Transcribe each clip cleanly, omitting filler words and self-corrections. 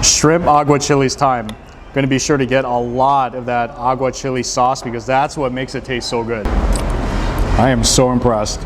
Shrimp agua chili's time. Gonna be sure to get a lot of that agua chili sauce because that's what makes it taste so good. I am so impressed.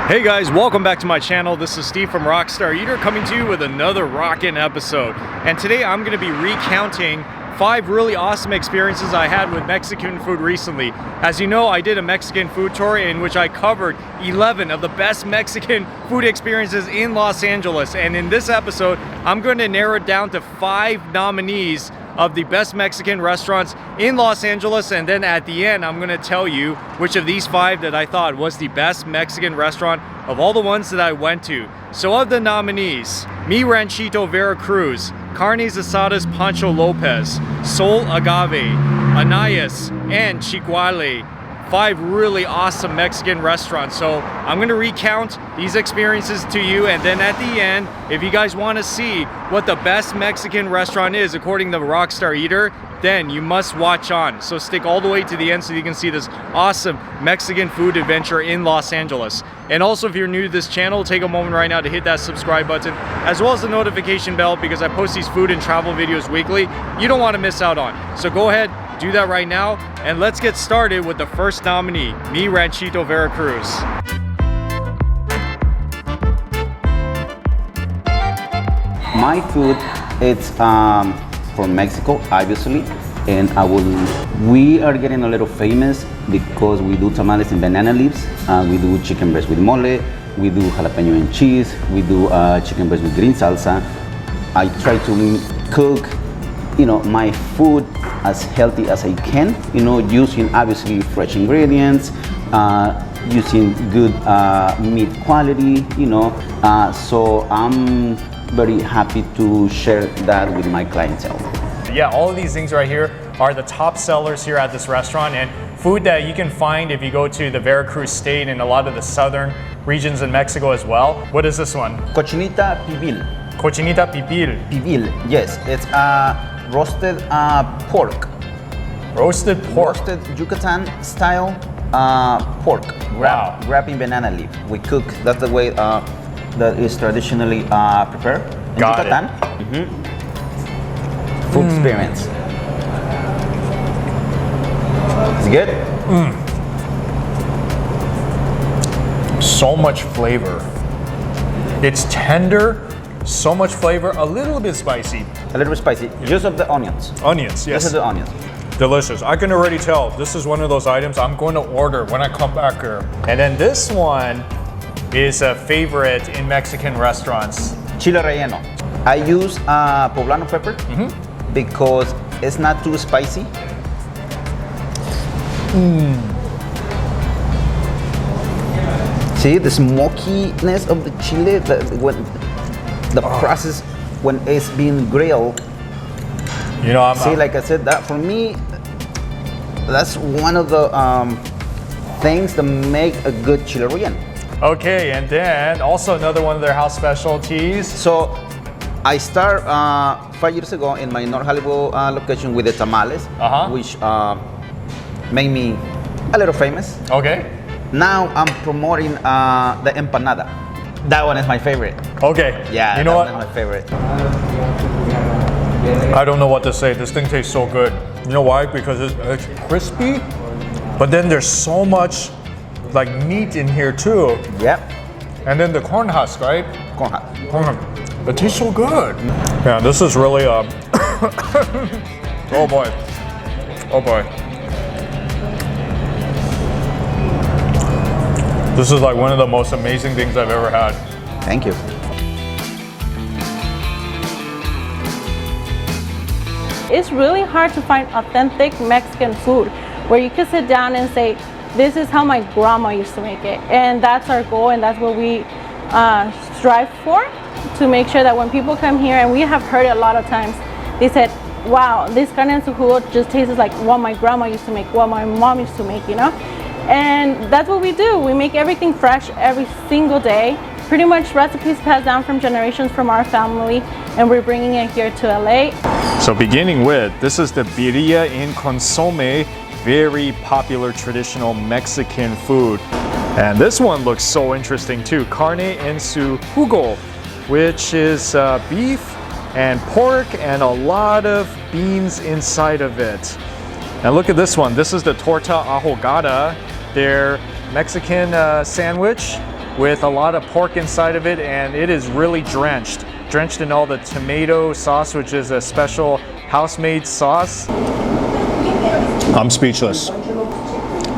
Hey guys, welcome back to my channel. This is Steve from Rockstar Eater coming to you with another rockin' episode. And today I'm gonna be recounting 5 really awesome experiences I had with Mexican food recently. As you know, I did a Mexican food tour in which I covered 11 of the best Mexican food experiences in Los Angeles. And in this episode, I'm going to narrow it down to 5 nominees of the best Mexican restaurants in Los Angeles. And then at the end, I'm going to tell you which of these 5 that I thought was the best Mexican restaurant of all the ones that I went to. So of the nominees, Mi Ranchito Veracruz, Carnes Asadas Pancho Lopez, Sol Agave, Anayas, and Chiguacle. 5 really awesome Mexican restaurants. So I'm gonna recount these experiences to you, and then at the end, if you guys wanna see what the best Mexican restaurant is according to Rockstar Eater, then you must watch on. So stick all the way to the end so you can see this awesome Mexican food adventure in Los Angeles. And also, if you're new to this channel, take a moment right now to hit that subscribe button, as well as the notification bell, because I post these food and travel videos weekly you don't want to miss out on. So go ahead, do that right now, and let's get started with the first nominee, Mi Ranchito Veracruz. My food, it's from Mexico, obviously, and we are getting a little famous because we do tamales in banana leaves, we do chicken breast with mole, we do jalapeno and cheese, we do chicken breast with green salsa. I try to cook, my food as healthy as I can, using obviously fresh ingredients, using good meat quality, so I'm very happy to share that with my clientele. Yeah, all of these things right here are the top sellers here at this restaurant, and food that you can find if you go to the Veracruz state and a lot of the southern regions in Mexico as well. What is this one? Cochinita pibil. Cochinita pibil. Pibil, yes. It's roasted pork. Roasted pork. Roasted Yucatan style pork. Wow. Wrapped in banana leaf. We cook, that's the way that is traditionally prepared in Got Yucatan. it. Food experience. It's good? So much flavor. It's tender, so much flavor, a little bit spicy. A little bit spicy. Just of the onions. Onions, yes. Just of the onions. Delicious. I can already tell this is one of those items I'm going to order when I come back here. And then this one is a favorite in Mexican restaurants. Chile relleno. I use poblano pepper because it's not too spicy. See the smokiness of the chile, the process when it's being grilled. Like I said, that for me, that's one of the things that make a good chile relleno. Okay, and then also another one of their house specialties. So I started 5 years ago in my North Hollywood location with the tamales, which made me a little famous. Okay. Now I'm promoting the empanada. That one is my favorite. Okay. Yeah, you know what? That one is my favorite. I don't know what to say. This thing tastes so good. You know why? Because it's crispy, but then there's so much like meat in here too. Yep. And then the corn husk, right? Corn husk. Corn husk. It tastes so good. Yeah, this is really oh boy. Oh boy. This is like one of the most amazing things I've ever had. Thank you. It's really hard to find authentic Mexican food where you can sit down and say, this is how my grandma used to make it. And that's our goal, and that's what we strive for, to make sure that when people come here, and we have heard it a lot of times, they said, wow, this carne en su jugo just tastes like what my grandma used to make, what my mom used to make, And that's what we do. We make everything fresh every single day. Pretty much recipes passed down from generations from our family, and we're bringing it here to LA. So beginning with, this is the birria en consome, very popular traditional Mexican food. And this one looks so interesting too. Carne en su jugo, which is beef and pork and a lot of beans inside of it. And look at this one. This is the torta ahogada, their Mexican sandwich with a lot of pork inside of it, and it is really drenched in all the tomato sauce, which is a special house-made sauce. I'm speechless.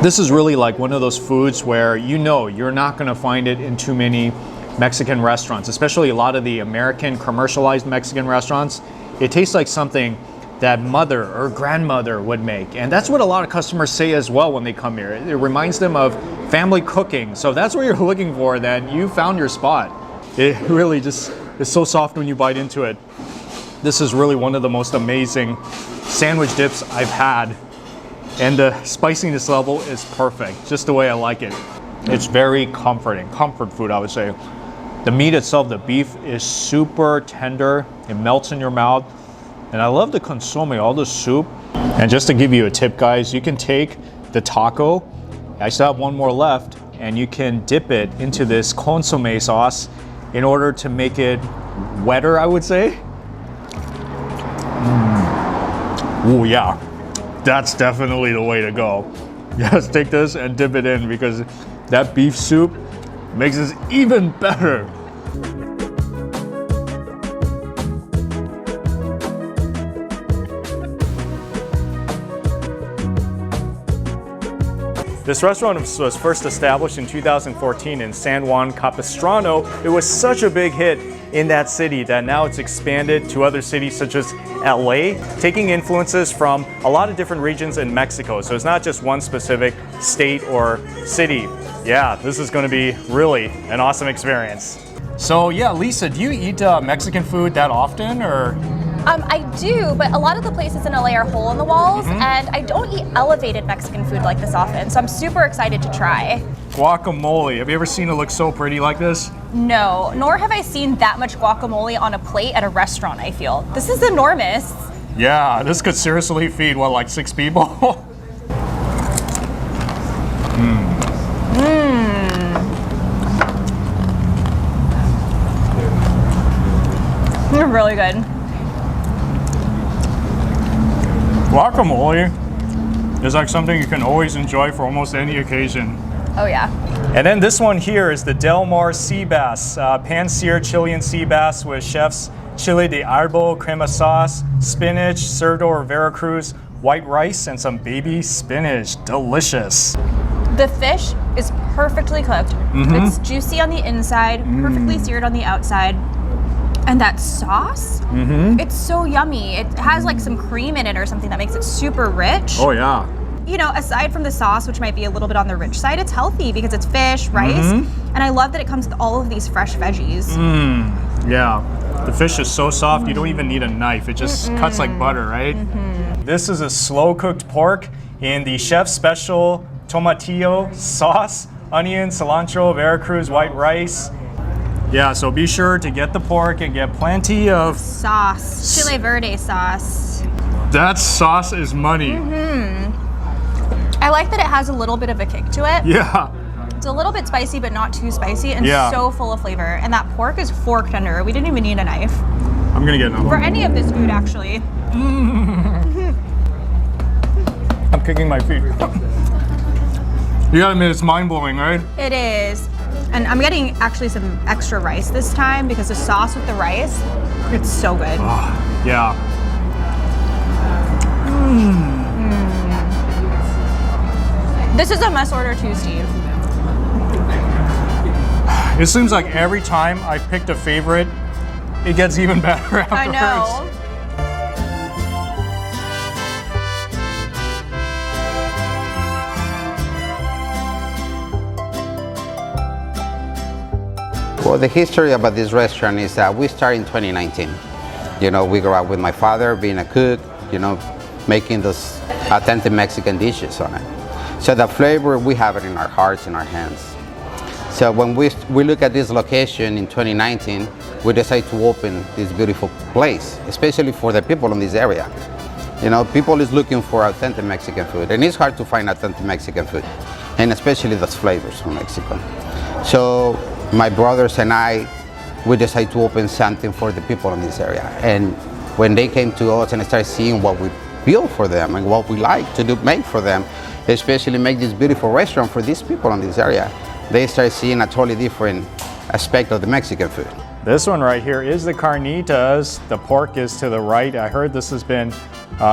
This is really like one of those foods where you know you're not gonna find it in too many Mexican restaurants, especially a lot of the American commercialized Mexican restaurants. It tastes like something that mother or grandmother would make. And that's what a lot of customers say as well when they come here. It reminds them of family cooking. So if that's what you're looking for, then you found your spot. It really just is so soft when you bite into it. This is really one of the most amazing sandwich dips I've had. And the spiciness level is perfect, just the way I like it. It's very comforting, comfort food, I would say. The meat itself, the beef, is super tender. It melts in your mouth. And I love the consomme, all the soup. And just to give you a tip, guys, you can take the taco, I still have one more left, and you can dip it into this consomme sauce in order to make it wetter, I would say. Oh yeah, that's definitely the way to go. Just take this and dip it in, because that beef soup makes this even better. This restaurant was first established in 2014 in San Juan Capistrano. It was such a big hit in that city that now it's expanded to other cities such as LA, taking influences from a lot of different regions in Mexico. So it's not just one specific state or city. Yeah, this is going to be really an awesome experience. So yeah, Lisa, do you eat Mexican food that often, or? I do, but a lot of the places in LA are hole in the walls, and I don't eat elevated Mexican food like this often, so I'm super excited to try. Guacamole. Have you ever seen it look so pretty like this? No, nor have I seen that much guacamole on a plate at a restaurant, I feel. This is enormous. Yeah, this could seriously feed, what, like 6 people? They're really good. Guacamole is like something you can always enjoy for almost any occasion. Oh yeah. And then this one here is the Del Mar sea bass, pan-seared Chilean sea bass with chef's chile de árbol, crema sauce, spinach, served over Veracruz, white rice, and some baby spinach. Delicious. The fish is perfectly cooked. It's juicy on the inside, perfectly seared on the outside. And that sauce, it's so yummy. It has like some cream in it or something that makes it super rich. Oh yeah. You know, aside from the sauce, which might be a little bit on the rich side, it's healthy because it's fish, rice, and I love that it comes with all of these fresh veggies. Yeah, the fish is so soft, you don't even need a knife. It just cuts like butter, right? This is a slow-cooked pork in the chef's special tomatillo sauce, onion, cilantro, Veracruz, white rice. Yeah, so be sure to get the pork and get plenty of Sauce, chile verde sauce. That sauce is money. I like that it has a little bit of a kick to it. Yeah. It's a little bit spicy, but not too spicy, and Yeah. so full of flavor. And that pork is fork tender. We didn't even need a knife. I'm gonna get another For one. any of this food, actually. I'm kicking my feet. You gotta admit, it's mind-blowing, right? It is. And I'm getting actually some extra rice this time because the sauce with the rice, it's so good. Yeah. This is a must order too, Steve. It seems like every time I picked a favorite, it gets even better afterwards. I know. Well, the history about this restaurant is that we started in 2019. You know, we grew up with my father being a cook, you know, making those authentic Mexican dishes on it. So the flavor, we have it in our hearts, in our hands. So when we look at this location in 2019, we decided to open this beautiful place, especially for the people in this area. You know, people is looking for authentic Mexican food, and it's hard to find authentic Mexican food, and especially those flavors from Mexico. So my brothers and I we decided to open something for the people in this area. And when they came to us and started seeing what we built for them and what we like to do, make for them, especially make this beautiful restaurant for these people in this area, they started seeing a totally different aspect of the Mexican food. This one right here is the carnitas. The pork is to the right. I heard this has been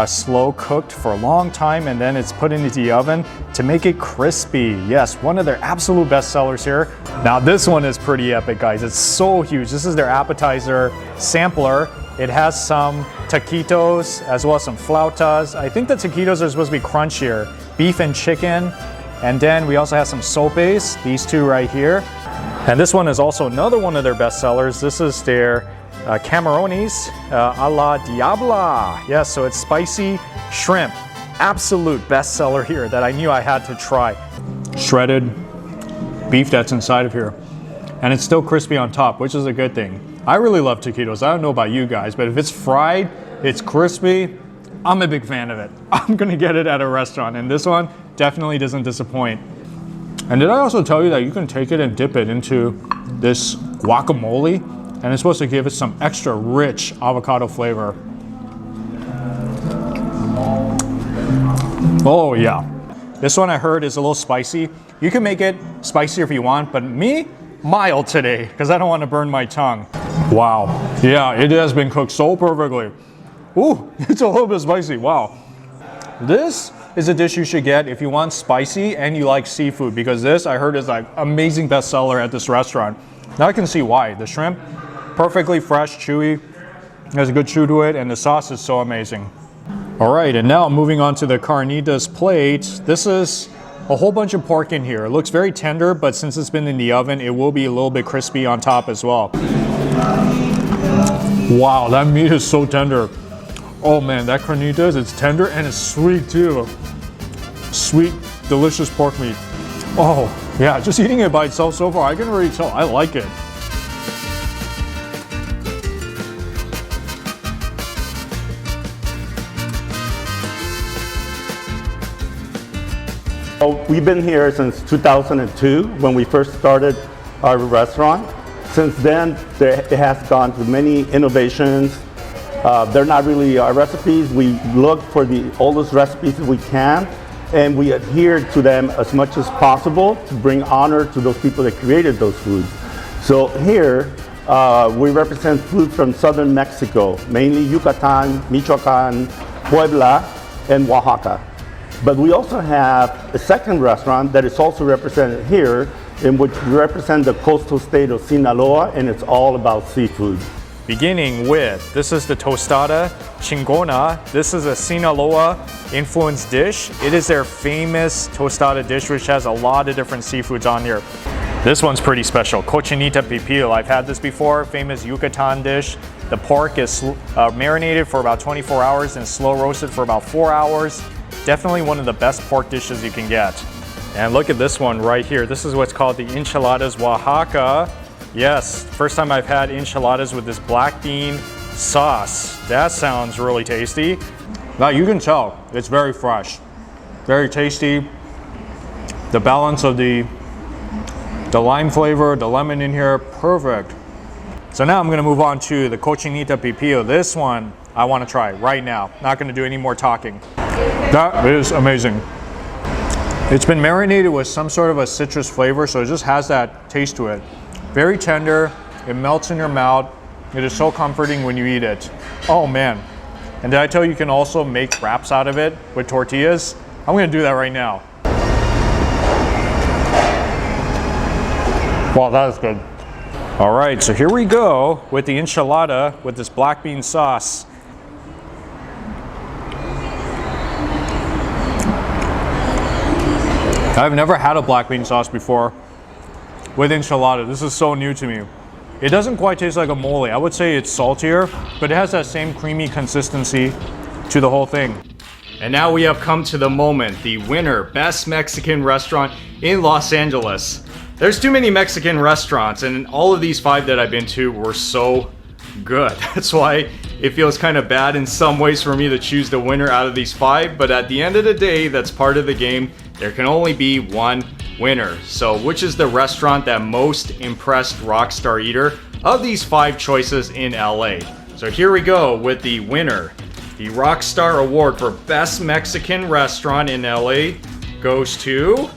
slow cooked for a long time and then it's put into the oven to make it crispy. Yes, one of their absolute best sellers here. Now this one is pretty epic, guys. It's so huge. This is their appetizer sampler. It has some taquitos as well as some flautas. I think the taquitos are supposed to be crunchier. Beef and chicken. And then we also have some sopes, these two right here. And this one is also another one of their best sellers. This is their camarones a la diabla. Yes, so it's spicy shrimp. Absolute best seller here that I knew I had to try. Shredded beef that's inside of here. And it's still crispy on top, which is a good thing. I really love taquitos. I don't know about you guys, but if it's fried, it's crispy, I'm a big fan of it. I'm gonna get it at a restaurant, and this one definitely doesn't disappoint. And did I also tell you that you can take it and dip it into this guacamole, and it's supposed to give it some extra rich avocado flavor. Oh yeah. This one I heard is a little spicy. You can make it spicier if you want, but me, mild today, because I don't want to burn my tongue. Wow. Yeah, it has been cooked so perfectly. Ooh, it's a little bit spicy. Wow. This is a dish you should get if you want spicy and you like seafood, because this I heard is like amazing bestseller at this restaurant. Now I can see why. The shrimp, perfectly fresh, chewy, has a good chew to it, and the sauce is so amazing. All right, and now moving on to the carnitas plate. This is a whole bunch of pork in here. It looks very tender, but since it's been in the oven, it will be a little bit crispy on top as well. Wow, that meat is so tender. Oh man, that carnitas, it's tender and it's sweet too. Sweet, delicious pork meat. Oh yeah, just eating it by itself so far, I can already tell I like it. We've been here since 2002 when we first started our restaurant. Since then, it has gone through many innovations. They're not really our recipes. We look for the oldest recipes that we can, and we adhere to them as much as possible to bring honor to those people that created those foods. So here, we represent food from southern Mexico, mainly Yucatan, Michoacan, Puebla, and Oaxaca. But we also have a second restaurant that is also represented here, in which we represent the coastal state of Sinaloa, and it's all about seafood. Beginning with, this is the tostada chingona. This is a Sinaloa influenced dish. It is their famous tostada dish, which has a lot of different seafoods on here. This one's pretty special, cochinita pipill. I've had this before, famous Yucatan dish. The pork is marinated for about 24 hours and slow roasted for about 4 hours. Definitely one of the best pork dishes you can get. And look at this one right here. This is what's called the enchiladas Oaxaca. Yes, first time I've had enchiladas with this black bean sauce. That sounds really tasty. Now you can tell, it's very fresh, very tasty. The balance of the lime flavor, the lemon in here, perfect. So now I'm gonna move on to the cochinita pipill. This one I wanna try right now. Not gonna do any more talking. That is amazing. It's been marinated with some sort of a citrus flavor, so it just has that taste to it. Very tender, it melts in your mouth. It is so comforting when you eat it. Oh man. And did I tell you can also make wraps out of it with tortillas? I'm gonna do that right now. Wow, that is good. All right, so here we go with the enchilada with this black bean sauce. I've never had a black bean sauce before with enchilada. This is so new to me. It doesn't quite taste like a mole. I would say it's saltier, but it has that same creamy consistency to the whole thing. And now we have come to the moment, the winner, best Mexican restaurant in Los Angeles. There's too many Mexican restaurants, and all of these 5 that I've been to were so good. That's why it feels kind of bad in some ways for me to choose the winner out of these 5, but at the end of the day, that's part of the game. There can only be one winner. So which is the restaurant that most impressed Rockstar Eater? of these 5 choices in LA. So here we go with the winner. The Rockstar Award for Best Mexican Restaurant in LA goes to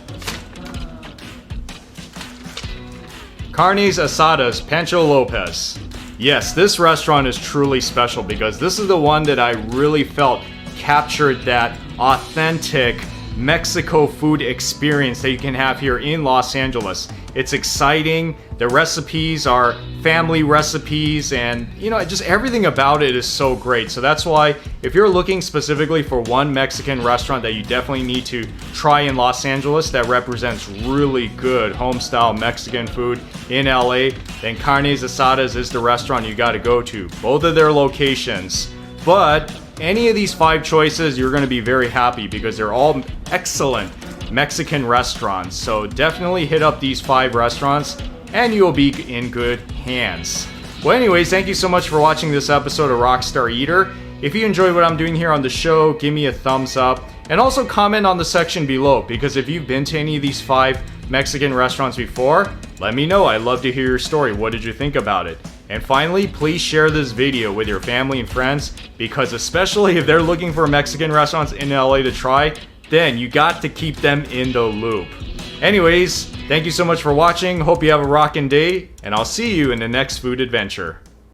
Carnes Asadas Pancho Lopez. Yes, this restaurant is truly special because this is the one that I really felt captured that authentic Mexico food experience that you can have here in Los Angeles. It's exciting. The recipes are family recipes, and you know, just everything about it is so great. So that's why if you're looking specifically for one Mexican restaurant that you definitely need to try in Los Angeles that represents really good home-style Mexican food in LA, then Carnes Asadas is the restaurant you got to go to. Both of their locations. But any of these 5 choices, you're going to be very happy because they're all excellent Mexican restaurants. So definitely hit up these 5 restaurants and you'll be in good hands. Well, anyways, thank you so much for watching this episode of Rockstar Eater. If you enjoyed what I'm doing here on the show, give me a thumbs up and also comment on the section below, because if you've been to any of these 5 Mexican restaurants before, let me know. I'd love to hear your story. What did you think about it? And finally, please share this video with your family and friends, because especially if they're looking for Mexican restaurants in LA to try, then you got to keep them in the loop. Anyways, thank you so much for watching. Hope you have a rockin' day, and I'll see you in the next food adventure.